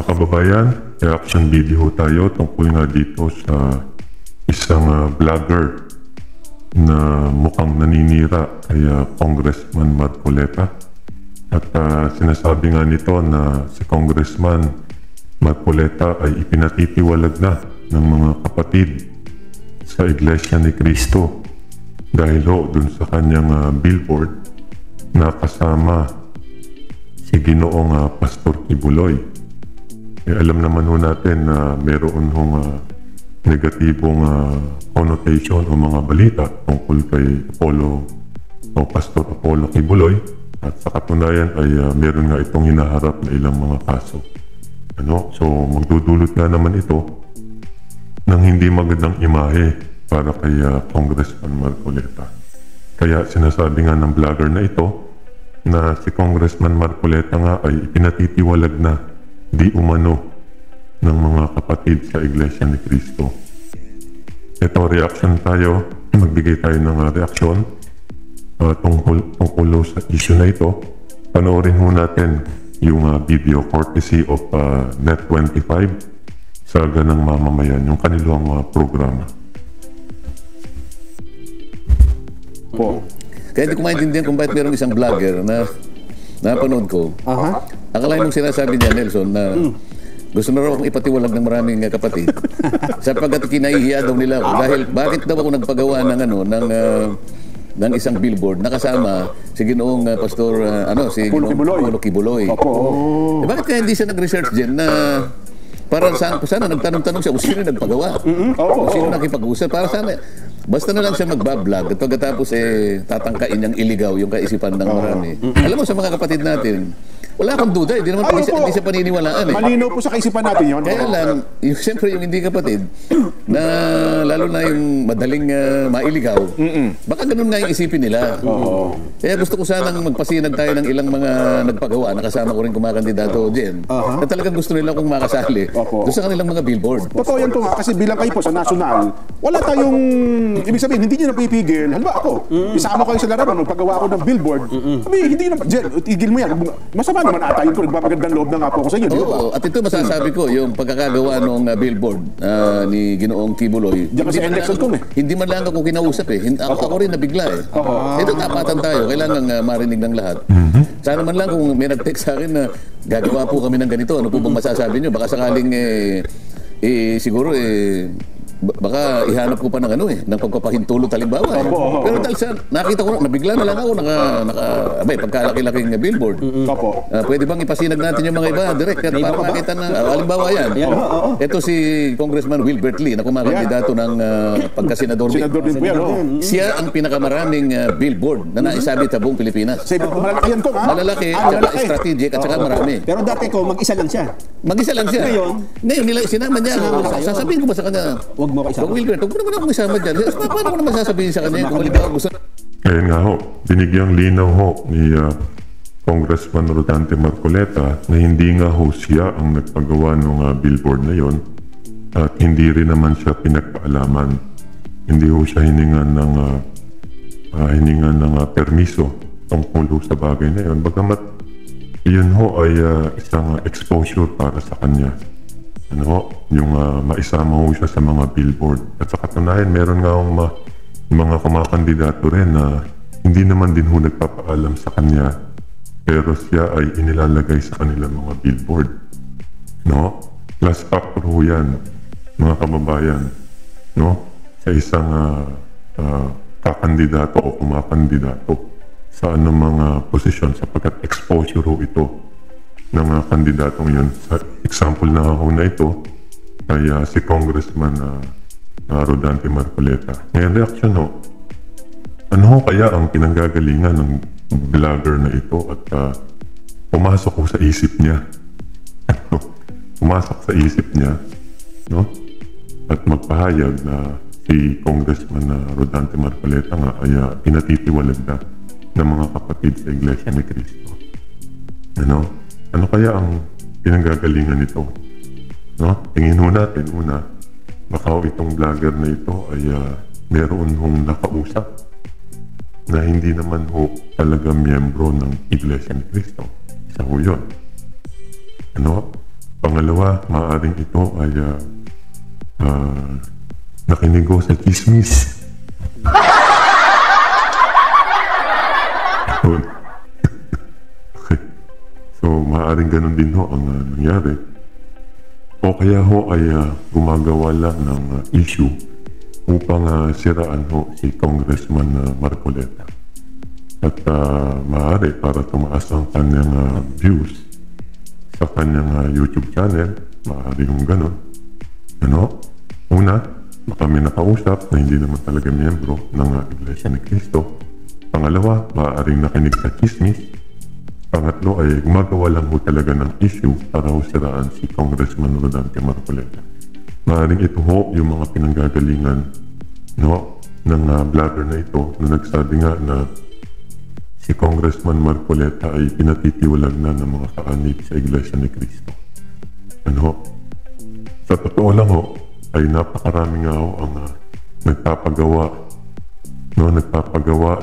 Mga kababayan, reaction video tayo tungkol nga dito sa isang vlogger na mukhang naninira kay Congressman Marcoleta. At sinasabi nga nito na si Congressman Marcoleta ay ipinatitiwalag na ng mga kapatid sa Iglesia ni Cristo dahil dun sa kanyang billboard na kasama si Ginoong Pastor Kibuloy. Alam naman natin na meron negatibong connotation o mga balita tungkol kay Pastor Apollo Kibuloy, at sa katunayan ay meron nga itong hinaharap na ilang mga kaso. So magdudulot nga naman ito ng hindi magandang imahe para kay Congressman Marcoleta. Kaya sinasabi nga ng vlogger na ito na si Congressman Marcoleta nga ay ipinatitiwalag na di umano ng mga kapatid sa Iglesia ni Cristo. Ito, reaction tayo. Magbigay tayo ng reaksyon tungkol sa issue na ito. Panoorin ho natin yung video courtesy of Net25 sa Ganang Mamamayan, yung kanilang programa. Kaya hindi ko maintindihan kung bakit mayroong isang vlogger na napanood ko. Akalain mong sinasabi niya, Nelson, na gusto na raw akong ipatiwalag ng maraming kapatid sapagkat kinahihiya daw nila ako. Dahil bakit daw ako nagpagawa ng isang billboard nakasama si Ginoong Pastor si Apollo Kibuloy. Bakit kaya hindi siya nag-research din na para sana nagtanong-tanong siya kung sino nagpagawa, kung sino nakipag-usap, para sana basta na lang siya magbablog at pagkatapos tatangkain niyang iligaw yung kaisipan ng marami. Alam mo, sa mga kapatid natin, wala akong duda, hindi naman hindi siya paniniwalaan Malinaw po sa kaisipan natin yun. Kaya lang, siyempre yung hindi kapatid, na lalo na yung madaling mailigaw, baka ganun nga yung isipin nila. Kaya gusto ko sanang magpasinag tayo ng ilang mga nagpagawa, nakasama ko rin kumakandidato din, na talagang gusto nila kung makasali doon sa kanilang mga billboard. Totoo yan po nga, kasi bilang kayo po sa national, wala tayong, ibig sabihin, hindi nyo na pipigil. Halimbawa ako, isama kayo sa larawan, paggawa ako ng billboard, hindi nyo na, tigil mo yan. Masama naman ata yun po, nagpapagandang loob na nga po ako sa inyo. At ito masasabi ko, yung pagkakagawa ng billboard ni Ginoong Kibuloy, hindi man lang ako kinausap ako rin nabigla Ito tapatan tayo, kailangan marinig ng lahat. Sana man lang kung may nag-text sa akin na gagawa po kami ng ganito, ano po bang masasabi nyo? Baka sakaling siguro baka ihanap ko pa ng ng pagpapahintulot halimbawa. Pero dahil sa nakita ko, nabigla na lang ako pagkalaki-laking billboard. Pwede bang ipasinag natin yung mga iba direct para makita na halimbawa yan. Ito si Congressman Wilbert Lee na kumakandidato ng pagkasenador. Siya ang pinakamaraming billboard na naisabit sa buong Pilipinas. Malalaki, strategic at saka marami. Pero dati ko, mag-isa lang siya. Mag-isa lang siya. Ngayon nila sinama niya. Sasabihin ko ba sa kanya, huwag mo Wilbert, huwag mo naman akong isama dyan. Paano ko naman sasabihin sa kanya kung halimbawa gusto? Ngayon nga binigyang linaw ni Congressman Rodante Marcoleta na hindi nga siya ang nagpagawa ng billboard na yon, at hindi rin naman siya pinagpaalaman. Hindi siya hiningan ng permiso tungkol sa bagay na yon. Bagamat yun ay isang exposure para sa kanya. Yung maisama siya sa mga billboard. At sa katunayan, meron nga mga kumakandidato rin na hindi naman din nagpapaalam sa kanya, pero siya ay inilalagay sa kanilang mga billboard. Plus factor yan, mga kababayan, sa isang kakandidato o kumakandidato sa mga posisyon, sapagkat exposure ito ng mga kandidatong yun. Sa example na ito ay si Congressman Rodante Marcoleta. Ngayon, reaction ano kaya ang pinanggagalingan ng vlogger na ito at pumasok sa isip niya. Pumasok sa isip niya, at magpahayag na si Congressman Rodante Marcoleta nga ay pinatitiwalag na ng mga kapatid sa Iglesia ni Cristo. Ano kaya ang pinanggagalingan nito? Tingin natin una, baka itong vlogger na ito ay meron nakausap na hindi naman talaga miyembro ng Iglesia ni Cristo. Isa yun. Pangalawa, maaaring ito ay nakinig ko sa chismis. Okay. So, maaaring ganun din ho ang nangyari. O kaya ho ay gumagawa lang ng issue upang siraan ho si Congressman Marcoleta. At maaari para tumaas ang kanyang views sa kanyang YouTube channel, maaari yung ganun. Ano? Una, baka may nakausap na hindi naman talaga miyembro ng Iglesia ni Cristo. Pangalawa, maaaring nakinig sa chismis. Pangatlo ay gumagawa lang ho talaga ng issue para ho siraan si Congressman Rodante Marcoleta. Maaaring ito ho yung mga pinanggagalingan ng vlogger na ito na nagsabi nga na si Congressman Marcoleta ay pinatitiwalag na ng mga kaanib sa Iglesia ni Cristo. Ano? Sa totoo lang ho, ay napakarami nga ho ang nagpapagawa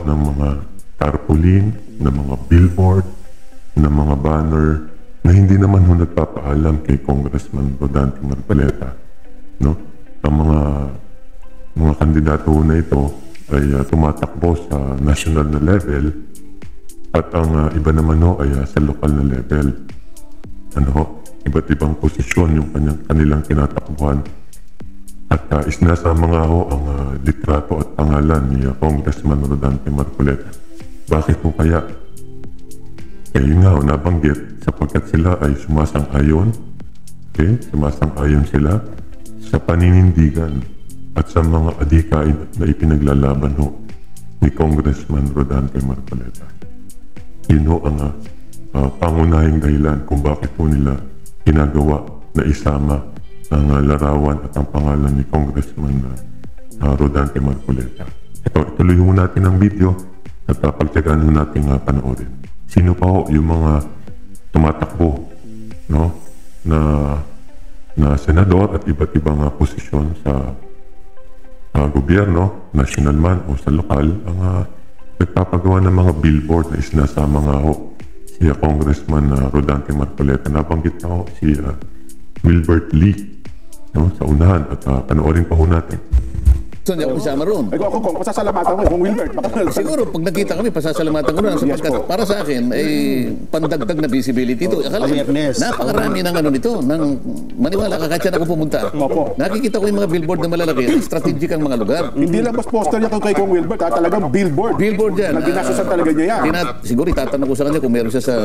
ng mga tarpaulin, ng mga billboard, ng mga banner na hindi naman ho nagpapaalam kay Congressman Rodante Marcoleta. No? Ang mga kandidato na ito ay tumatakbo sa national na level at ang iba naman ho ay sa lokal na level. Ano ho? Iba't ibang posisyon yung kanilang tinatakbuhan. At isinasama nga ho ang litrato at pangalan ni Congressman Rodante Marcoleta. Bakit po kaya? Yun nga ho, nabanggit sapagkat sila ay sumasang-ayon. Okay? Sumasang-ayon sila sa paninindigan at sa mga adhikain na ipinaglalaban ho ni Congressman Rodante Marcoleta. Yun ho ang pangunahing dahilan kung bakit po nila ginagawa na isama ang larawan at ang pangalan ni Congressman Rodante Marcoleta. Ito, ituloy ho natin ang video at pagtyagaan ho natin panoorin. Sino pa ho yung mga tumatakbo na senador at iba't ibang posisyon sa gobyerno, national man o sa lokal, ang nagpapagawa ng mga billboard na isinasama nga ho si Congressman Rodante Marcoleta. Nabanggit na ho si Wilbert Lee sa unahan at panoorin pa ho natin. So, hindi ako kasama roon. Ako kung pasasalamatan ko, kung Wilbert. Siguro, pag nakita kami, pasasalamatan ko na. Sapagkat para sa akin, ay pandagdag na visibility ito. Akala ko, napakarami ng nito, ng maniwala ka, kahit saan ako pumunta. Nakikita ko yung mga billboard na malalaki, strategic ang mga lugar. Hindi lang mas poster niya kay Kong Wilbert, talagang billboard. Billboard yan. Nagdinasasan talaga niya yan. Siguro, itatanong ko sa kanya kung meron siya sa...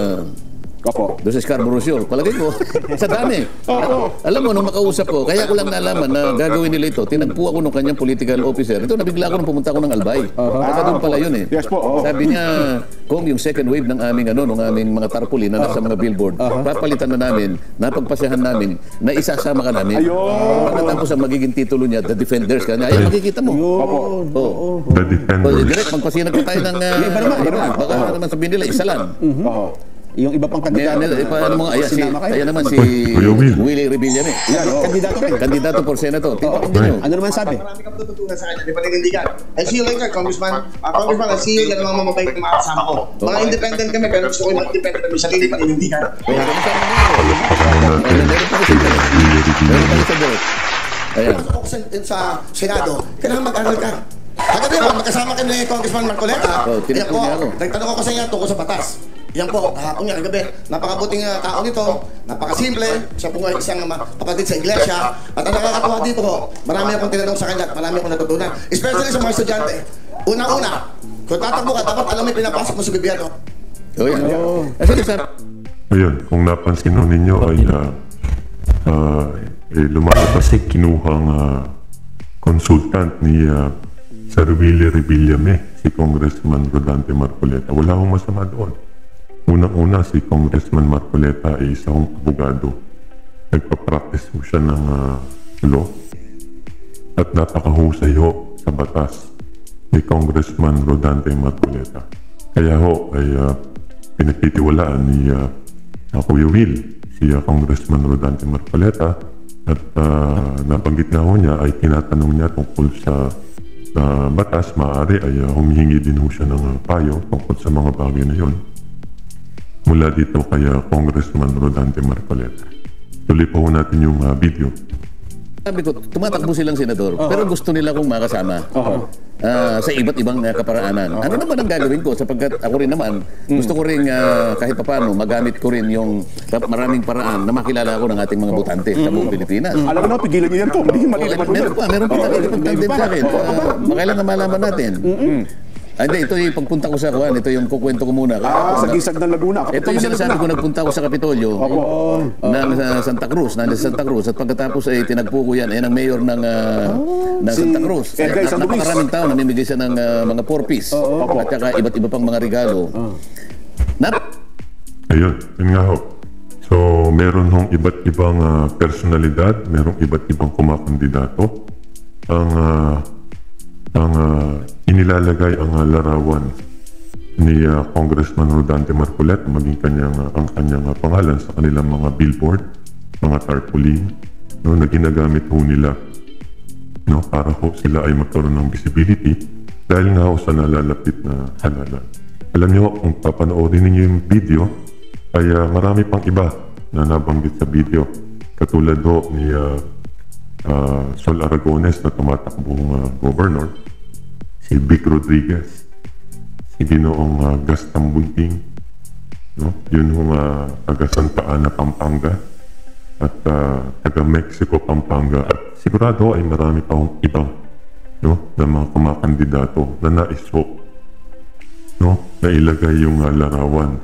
Doon sa Scarborough Shoal. Palagay ko, sa dami. Alam mo, nung makausap ko, kaya ko lang nalaman na gagawin nila ito. Tinagpo ako nung kanyang political officer. Ito, nabigla ako nung pumunta ako ng Albay. Kasi doon pala yun eh. Yes po. Sabi niya, kung yung second wave ng aming, ng aming mga tarpaulin na nasa mga billboard, papalitan na namin, napagpasahan namin, na isasama ka namin. Pagkatapos ang magiging titulo niya, The Defenders ka niya. Ayan, makikita mo. The Defenders. Direct, magpasinag tayo ng... Iba naman. Baka naman sabihin nila, isa lang. Yung iba pang kandidato. Ayan naman si Willie Revillame. Kandidato for Senator. Ano naman sabi? Marami kang tututunan sa kanya, di ba nanindigan? I see you later, Congressman. Congressman, I see you, yan ang mga mababait na makakasama ko. Mga independent kami, pero gusto ko yung independent kami, sarili paninindigan. Ayan. Gusto ko sa Senado, kailangan mag-aral ka. Kagabi ako, magkasama kami ni Congressman Marcoleta. Yan po, nagtanong ako sa inyo tungkol sa batas. Yan po, kahapon niya, kagabi. Napakabuting tao nito, napakasimple. Siya po nga isang kapatid sa iglesia. At ang nakakatuwa dito ho, marami akong tinanong sa kanya at marami akong natutunan. Especially sa mga estudyante. Una-una, kung tatakbo ka, dapat alam mo yung pinapasok mo sa gobyerno. Ayun, kung napansin mo ninyo ay lumalabas kinuhang consultant ni Sir Willie Revillame, si Congressman Rodante Marcoleta. Wala akong masama doon. Unang-una, si Congressman Marcoleta ay isang abogado. Nagpa-practice ho siya ng law at napakahusay ho sa batas ni Congressman Rodante Marcoleta. Kaya ho ay pinagtitiwalaan ni Kuya Will, si Congressman Rodante Marcoleta, at nabanggit na ho niya ay tinatanong niya tungkol sa batas. Maaari ay humihingi din ho siya ng payo tungkol sa mga bagay na yun mula dito kay Congressman Rodante Marcoleta. Tuloy po natin yung video. Sabi ko, tumatakbo silang senador, pero gusto nila akong makasama sa iba't ibang kaparaanan. Ano naman ang gagawin ko? Sapagkat ako rin naman, gusto ko rin kahit papaano, magamit ko rin yung maraming paraan na makilala ako ng ating mga botante sa buong Pilipinas. Alam mo na, pigilan niyo yan to. Hindi mali naman Meron pa nakikipagtandem sa akin. Makailangan malaman natin. Hindi, ito yung pagpunta ko sa Juan, ito yung kukwento ko muna. Sa gisag ng Laguna. Ito yung sinasabi ko, nagpunta ko sa Kapitolyo ng Santa Cruz, nasa Santa Cruz. At pagkatapos ay tinagpo ko yan, ang mayor ng Santa Cruz. Napakaraming tao, namimigay siya ng mga 4-piece at saka iba't iba pang mga regalo. Ayun, yun nga ho. So, meron hong iba't ibang personalidad, merong iba't ibang kumakandidato. Ang inilalagay ang larawan ni Congressman Rodante Marcoleta, maging ang kanyang pangalan sa kanilang mga billboard, mga tarpaulin, na ginagamit ho nila para ho sila ay magkaroon ng visibility dahil nga ho sa nalalapit na halalan. Alam niyo, kung papanoorin ninyo yung video, ay marami pang iba na nabanggit sa video. Katulad ho ni Sol Aragones na tumatakbong governor, si Vic Rodriguez, si Ginoong Gaston Bunting, yun yung taga Santa Ana, Pampanga, at taga Mexico, Pampanga, at sigurado ay marami pa ibang na mga kumakandidato na nais-hope na ilagay yung larawan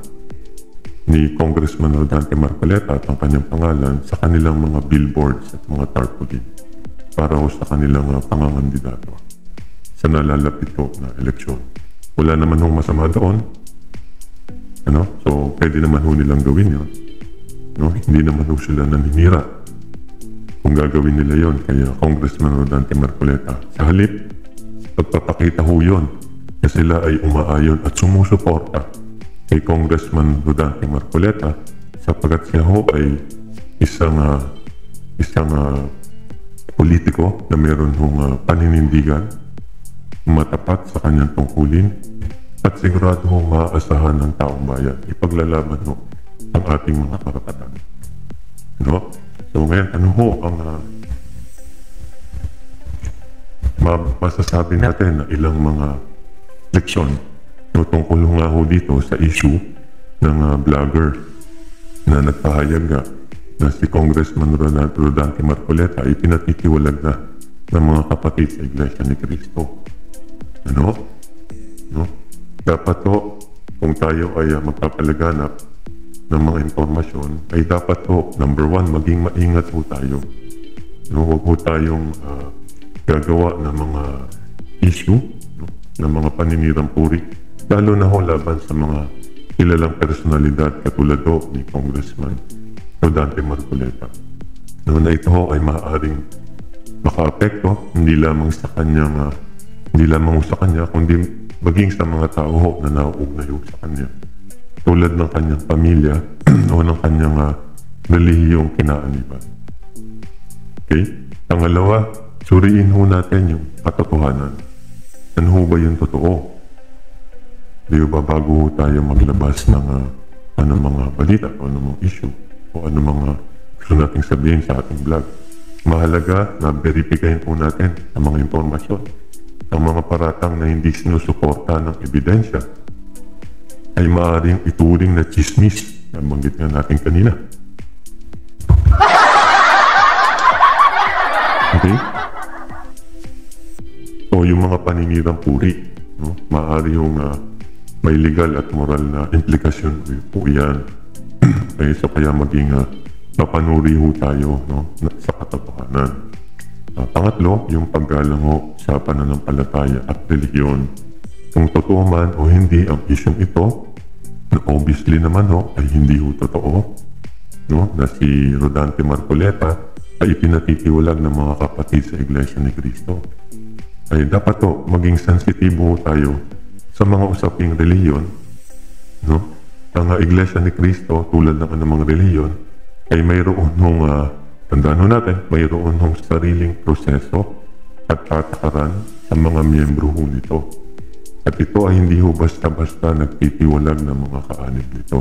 ni Congressman Rodante Marcoleta at ang kanyang pangalan sa kanilang mga billboards at mga tarpaulin para ho sa kanilang pangangandidato sa nalalapit ho na eleksyon. Wala naman hong masama doon. So, pwede naman ho nilang gawin yun. Hindi naman ho sila naninira kung gagawin nila yon kay Congressman Rodante Marcoleta. Sa halip, pagpapakita ho yun na sila ay umaayon at sumusuporta kay Congressman Rodante Marcoleta sapagkat siya ho ay isang politiko na meron hong paninindigan, matapat sa kanyang tungkulin at sigurado hong maaasahan ng taong bayan. Ipaglalaban ho ang ating mga karapatan. So ngayon, ano ho ang masasabi natin na ilang mga leksyon tungkol nga ho dito sa issue ng vlogger na nagpahayag na si Congressman Rodante Marcoleta ay pinatitiwalag na ng mga kapatid sa Iglesia ni Cristo. Dapat ho, kung tayo ay magpapalaganap ng mga informasyon, ay dapat ho, number one, maging maingat ho tayo. Huwag ho tayong gagawa ng mga issue, ng mga paninirang puri, lalo na ho laban sa mga kilalang personalidad katulad ho ni Congressman Rodante Marcoleta. Na ito ho ay maaaring makaapekto hindi lamang sa kanya, kundi maging sa mga tao ho na nauugnay ho sa kanya. Tulad ng kanyang pamilya o ng kanyang relihiyong kinaaniban. Okay? Pangalawa, suriin ho natin yung katotohanan. Ano ho ba yung totoo? Di ba bago ho tayo maglabas ng mga balita o anong issue o anong mga gusto nating sabihin sa ating vlog. Mahalaga na verifikahin po natin ang mga impormasyon. Ang mga paratang na hindi sinusuporta ng ebidensya ay maaaring ituring na chismis na banggit nga natin kanina. Okay? O yung mga paninirang puri, maaari yung may legal at moral na implikasyon po yan. Kaya maging mapanuri ho tayo sa katotohanan. Pangatlo, yung paggalang ho sa pananampalataya at religiyon. Kung totoo man o hindi ang isyong ito, na obviously naman ay hindi ho totoo, na si Rodante Marcoleta ay ipinatitiwalag ng mga kapatid sa Iglesia ni Cristo. Ay dapat maging sensitibo tayo sa mga usaping reliyon. Ang Iglesia ni Cristo, tulad ng anumang reliyon, ay mayroon nung tandaan natin, mayroon ng sariling proseso at patakaran sa mga miyembro nito. At ito ay hindi ho basta-basta nagtitiwalag ng mga kaanib nito.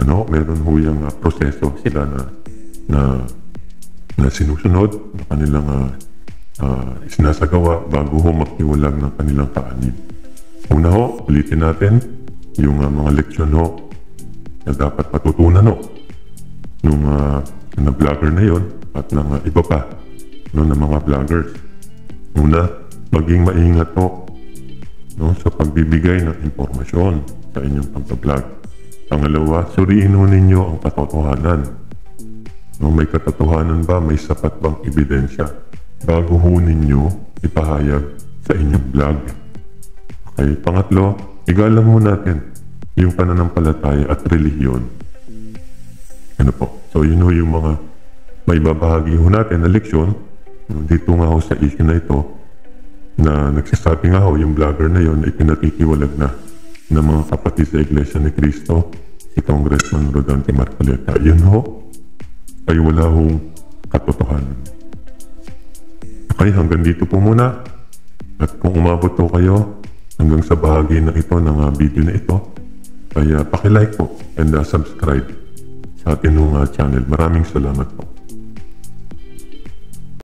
Meron ho yung proseso sila na na sinusunod, na kanilang sinasagawa bago ho magtiwalag ng kanilang kaanib. Una ho, ulitin natin yung mga leksyon ho na dapat patutunan ho nung na vlogger na yon at ng iba pa no, na mga vloggers. Una, maging maingat ho no, sa pagbibigay ng impormasyon sa inyong pag-vlog. Pangalawa, suriin ho ninyo ang katotohanan. No, may katotohanan ba? May sapat bang ebidensya bago ho ninyo ipahayag sa inyong vlog? Okay, pangatlo, igalang ho natin yung pananampalataya at relihiyon. Ano po? So yun ho yung mga may babahagi ho natin na leksyon dito nga ho sa issue na ito na nagsasabi nga ho yung vlogger na yon ay pinatitiwalag na ng mga kapatid sa Iglesia ni Cristo, si Congressman Rodante Marcoleta. Yun ho ay wala hong katotohanan. Okay, hanggang dito po muna. At kung umabot po kayo hanggang sa bahagi na ito ng video na ito, ay pakilike po and subscribe sa ating channel. Maraming salamat po.